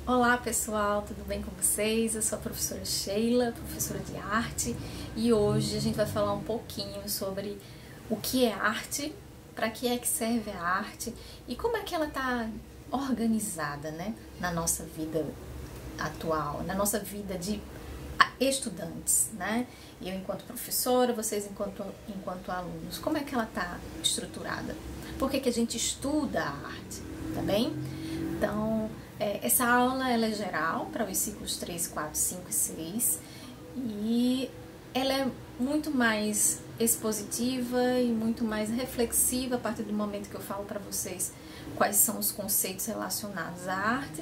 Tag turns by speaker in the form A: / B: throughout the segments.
A: Olá pessoal, tudo bem com vocês? Eu sou a professora Sheila, professora de arte, e hoje a gente vai falar um pouquinho sobre o que é arte, para que é que serve a arte e como é que ela está organizada, né, na nossa vida atual, na nossa vida de estudantes, né? Eu enquanto professora, vocês enquanto alunos, como é que ela está estruturada? Por que a gente estuda a arte, tá bem? Então, essa aula ela é geral para os ciclos 3, 4, 5 e 6 e ela é muito mais expositiva e muito mais reflexiva a partir do momento que eu falo para vocês quais são os conceitos relacionados à arte,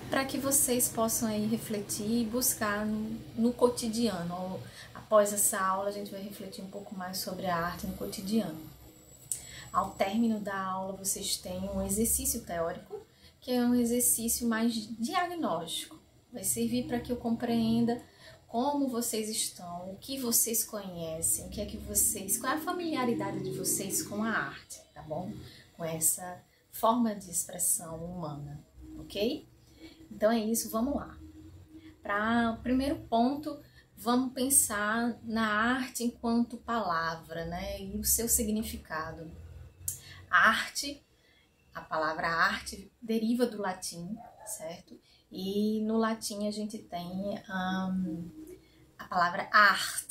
A: para que vocês possam aí refletir e buscar no cotidiano. Após essa aula a gente vai refletir um pouco mais sobre a arte no cotidiano. Ao término da aula vocês têm um exercício teórico, que é um exercício mais diagnóstico. Vai servir para que eu compreenda como vocês estão, o que vocês conhecem, qual é a familiaridade de vocês com a arte, tá bom? Com essa forma de expressão humana, ok? Então é isso, vamos lá. Para o primeiro ponto, vamos pensar na arte enquanto palavra, né? E o seu significado. A palavra arte deriva do latim, certo? E no latim a gente tem a palavra art,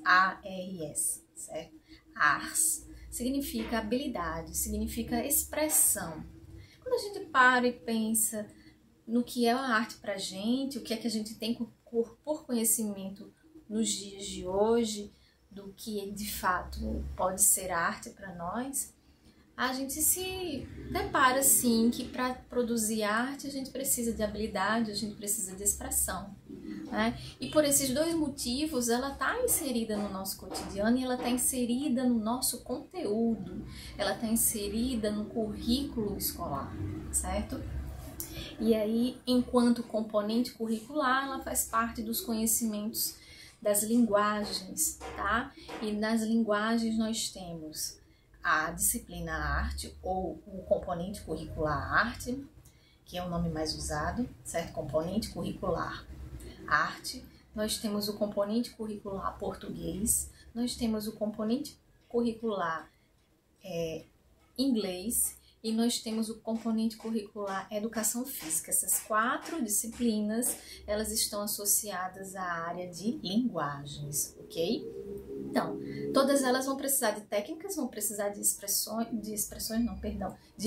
A: A-R-S, certo? Ars significa habilidade, significa expressão. Quando a gente para e pensa no que é a arte pra gente, o que é que a gente tem por conhecimento nos dias de hoje, do que de fato pode ser arte para nós, a gente se depara sim que para produzir arte a gente precisa de habilidade, a gente precisa de expressão, né? E por esses dois motivos ela está inserida no nosso cotidiano e ela está inserida no nosso conteúdo, ela está inserida no currículo escolar, certo? E aí, enquanto componente curricular, ela faz parte dos conhecimentos das linguagens, tá? E nas linguagens nós temos a disciplina arte, ou o componente curricular arte, que é o nome mais usado, certo? Componente curricular arte. Nós temos o componente curricular português, nós temos o componente curricular inglês e nós temos o componente curricular educação física. Essas 4 disciplinas, elas estão associadas à área de linguagens, ok? Então, todas elas vão precisar de técnicas, vão precisar de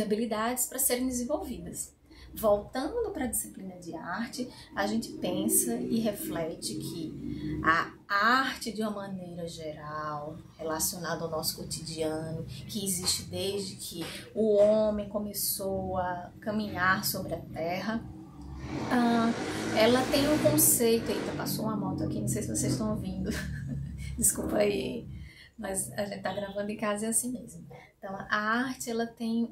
A: habilidades para serem desenvolvidas. Voltando para a disciplina de arte, a gente pensa e reflete que a arte, de uma maneira geral, relacionada ao nosso cotidiano, que existe desde que o homem começou a caminhar sobre a terra, ela tem um conceito. Eita, passou uma moto aqui, não sei se vocês estão ouvindo. Desculpa aí, mas a gente tá gravando em casa e é assim mesmo. Então, a arte, ela tem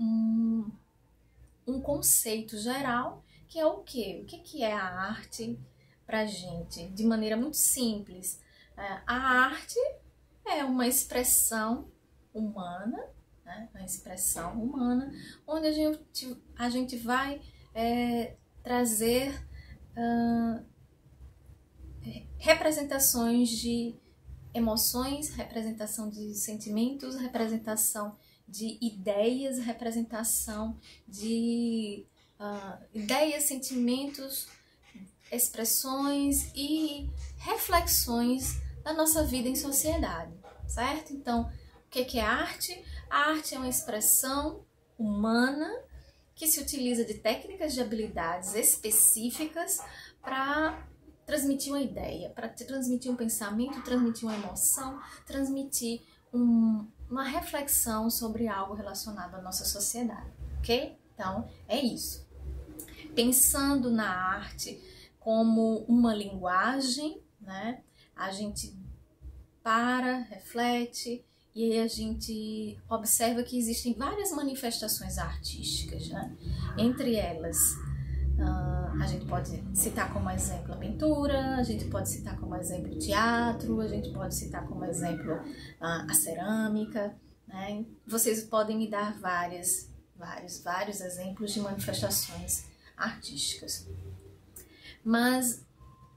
A: um conceito geral, que é o quê? O que é a arte pra gente? De maneira muito simples, a arte é uma expressão humana, né? Uma expressão humana, onde a gente vai trazer representações de emoções, representação de sentimentos, representação de ideias, representação de ideias, sentimentos, expressões e reflexões da nossa vida em sociedade, certo? Então, o que é arte? A arte é uma expressão humana que se utiliza de técnicas de habilidades específicas para transmitir uma ideia, para transmitir um pensamento, transmitir uma emoção, transmitir uma reflexão sobre algo relacionado à nossa sociedade, ok? Então, é isso. Pensando na arte como uma linguagem, né? A gente reflete e aí a gente observa que existem várias manifestações artísticas, né? Entre elas, a gente pode citar como exemplo a pintura, a gente pode citar como exemplo o teatro, a gente pode citar como exemplo a cerâmica, né? Vocês podem me dar vários exemplos de manifestações artísticas. Mas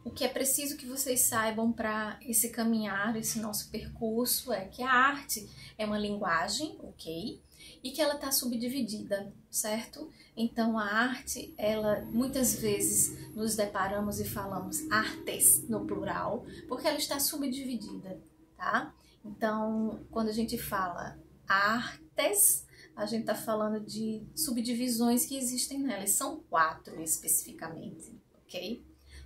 A: o que é preciso que vocês saibam para esse caminhar, esse nosso percurso, é que a arte é uma linguagem, ok? E que ela está subdividida, certo? Então a arte, ela muitas vezes nos deparamos e falamos artes no plural, porque ela está subdividida, tá? Então quando a gente fala artes, a gente está falando de subdivisões que existem nelas, são 4 especificamente, ok?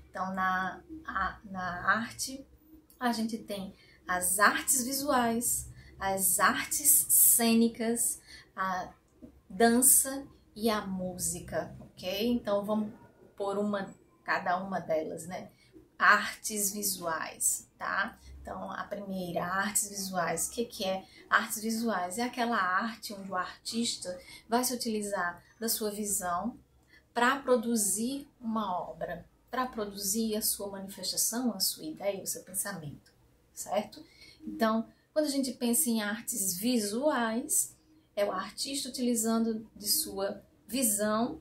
A: Então na arte a gente tem as artes visuais, as artes cênicas, a dança e a música, ok? Então vamos por cada uma delas, né? Artes visuais, tá? Então a primeira, artes visuais. O que é artes visuais? É aquela arte onde o artista vai se utilizar da sua visão para produzir uma obra, para produzir a sua manifestação, a sua ideia, o seu pensamento, certo? Então, quando a gente pensa em artes visuais, é o artista utilizando de sua visão,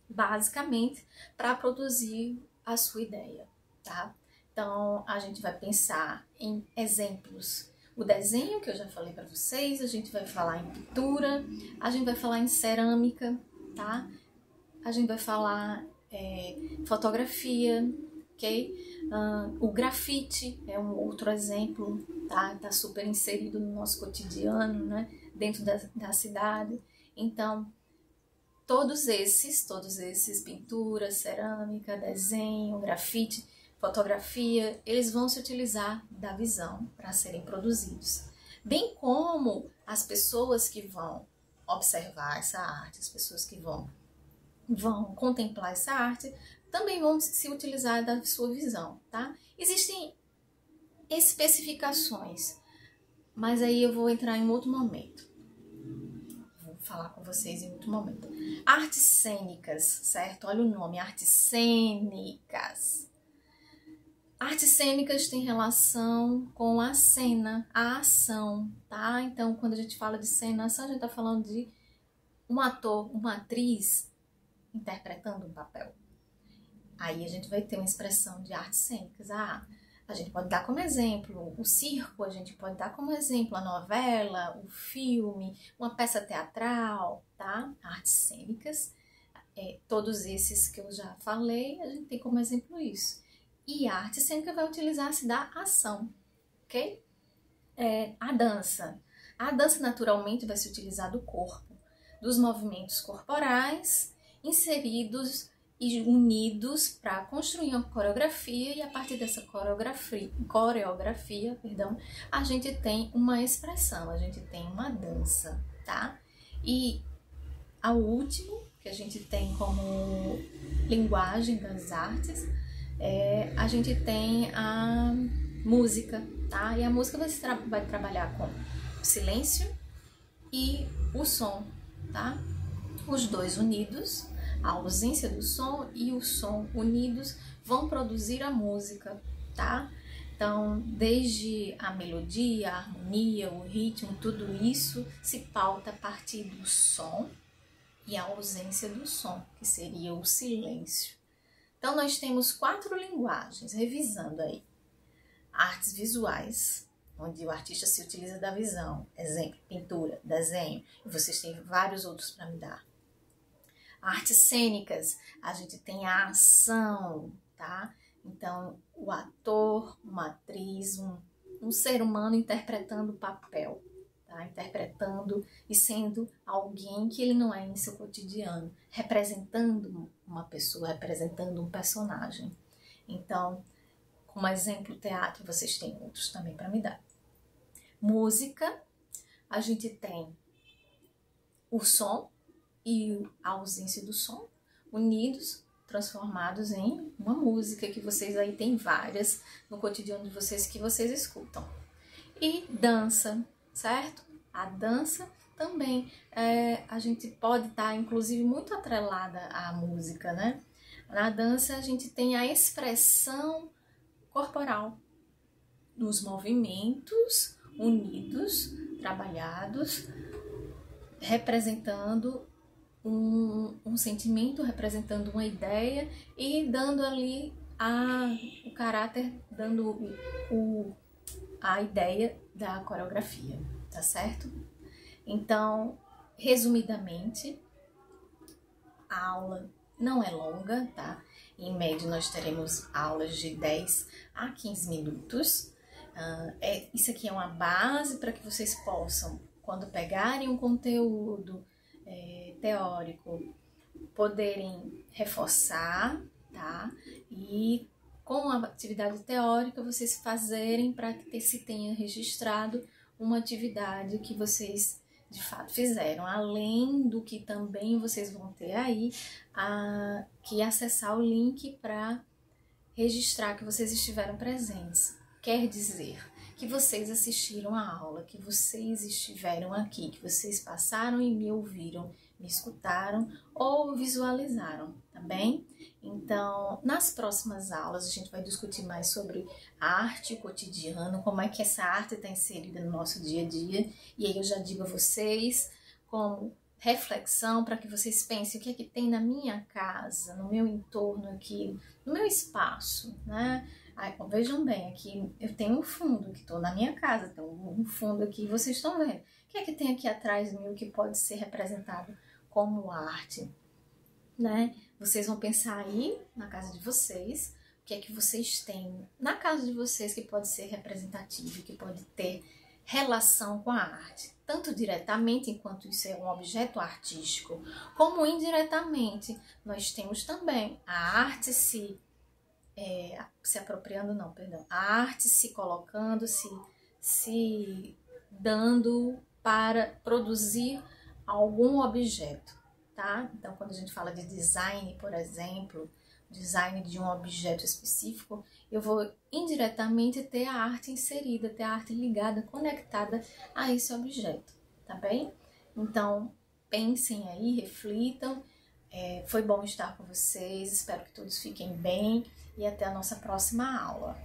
A: basicamente, para produzir a sua ideia, tá? Então, a gente vai pensar em exemplos. O desenho, que eu já falei para vocês, a gente vai falar em pintura, a gente vai falar em cerâmica, tá? A gente vai falar fotografia, ok? O grafite é um outro exemplo, tá? Tá super inserido no nosso cotidiano, né? Dentro da cidade. Então, todos esses, pintura, cerâmica, desenho, grafite, fotografia, eles vão se utilizar da visão para serem produzidos. Bem como as pessoas que vão observar essa arte, as pessoas que vão contemplar essa arte, também vão se utilizar da sua visão, tá? Existem especificações, mas aí eu vou entrar em outro momento. Vou falar com vocês em outro momento. Artes cênicas, certo? Olha o nome, artes cênicas. Artes cênicas têm relação com a cena, a ação, tá? Então, quando a gente fala de cena, ação, a gente tá falando de um ator, uma atriz interpretando um papel. Aí a gente vai ter uma expressão de artes cênicas. A gente pode dar como exemplo o circo, a gente pode dar como exemplo a novela, o filme, uma peça teatral, tá? Artes cênicas, todos esses que eu já falei, a gente tem como exemplo isso. E a arte cênica vai utilizar-se da ação, ok? A dança. A dança naturalmente vai se utilizar do corpo, dos movimentos corporais inseridos e unidos para construir uma coreografia, e a partir dessa coreografia, a gente tem uma expressão, a gente tem uma dança, tá? E ao último, que a gente tem como linguagem das artes, a gente tem a música, tá? E a música vai trabalhar com o silêncio e o som, tá? Os dois unidos, a ausência do som e o som unidos vão produzir a música, tá? Então, desde a melodia, a harmonia, o ritmo, tudo isso se pauta a partir do som e a ausência do som, que seria o silêncio. Então, nós temos 4 linguagens, revisando aí. Artes visuais, onde o artista se utiliza da visão, exemplo, pintura, desenho, e vocês têm vários outros para me dar. Artes cênicas, a gente tem a ação, tá? Então, o ator, uma atriz, um ser humano interpretando o papel, tá? Interpretando e sendo alguém que ele não é em seu cotidiano, representando uma pessoa, representando um personagem. Então, como exemplo, teatro, vocês têm outros também para me dar. Música, a gente tem o som e a ausência do som, unidos, transformados em uma música, que vocês aí tem várias no cotidiano de vocês que vocês escutam. E dança, certo? A dança também, a gente pode estar, inclusive, muito atrelada à música, né? Na dança a gente tem a expressão corporal, nos movimentos unidos, trabalhados, representando um sentimento, representando uma ideia e dando ali o caráter, dando a ideia da coreografia, tá certo? Então, resumidamente, a aula não é longa, tá? Em média, nós teremos aulas de 10 a 15 minutos. Isso aqui é uma base para que vocês possam, quando pegarem um conteúdo teórico, poderem reforçar, tá? E com a atividade teórica, vocês fazerem para que se tenha registrado uma atividade que vocês de fato fizeram, além do que também vocês vão ter aí que acessar o link para registrar que vocês estiveram presentes. Quer dizer que vocês assistiram a aula, que vocês estiveram aqui, que vocês passaram e me ouviram, me escutaram ou visualizaram, tá bem? Então, nas próximas aulas a gente vai discutir mais sobre a arte, o cotidiano, como é que essa arte está inserida no nosso dia a dia. E aí eu já digo a vocês, como reflexão, para que vocês pensem o que é que tem na minha casa, no meu entorno aqui, no meu espaço, né? Vejam bem, aqui eu tenho um fundo que estou na minha casa, tem um fundo aqui, vocês estão vendo. O que é que tem aqui atrás de mim que pode ser representado como arte, né? Vocês vão pensar aí na casa de vocês, o que é que vocês têm na casa de vocês que pode ser representativo, que pode ter relação com a arte, tanto diretamente, enquanto isso é um objeto artístico, como indiretamente. Nós temos também a arte se apropriando, não, perdão, a arte se colocando, se dando para produzir algum objeto, tá? Então, quando a gente fala de design, por exemplo, design de um objeto específico, eu vou indiretamente ter a arte inserida, ter a arte ligada, conectada a esse objeto, tá bem? Então, pensem aí, reflitam. Foi bom estar com vocês, espero que todos fiquem bem e até a nossa próxima aula.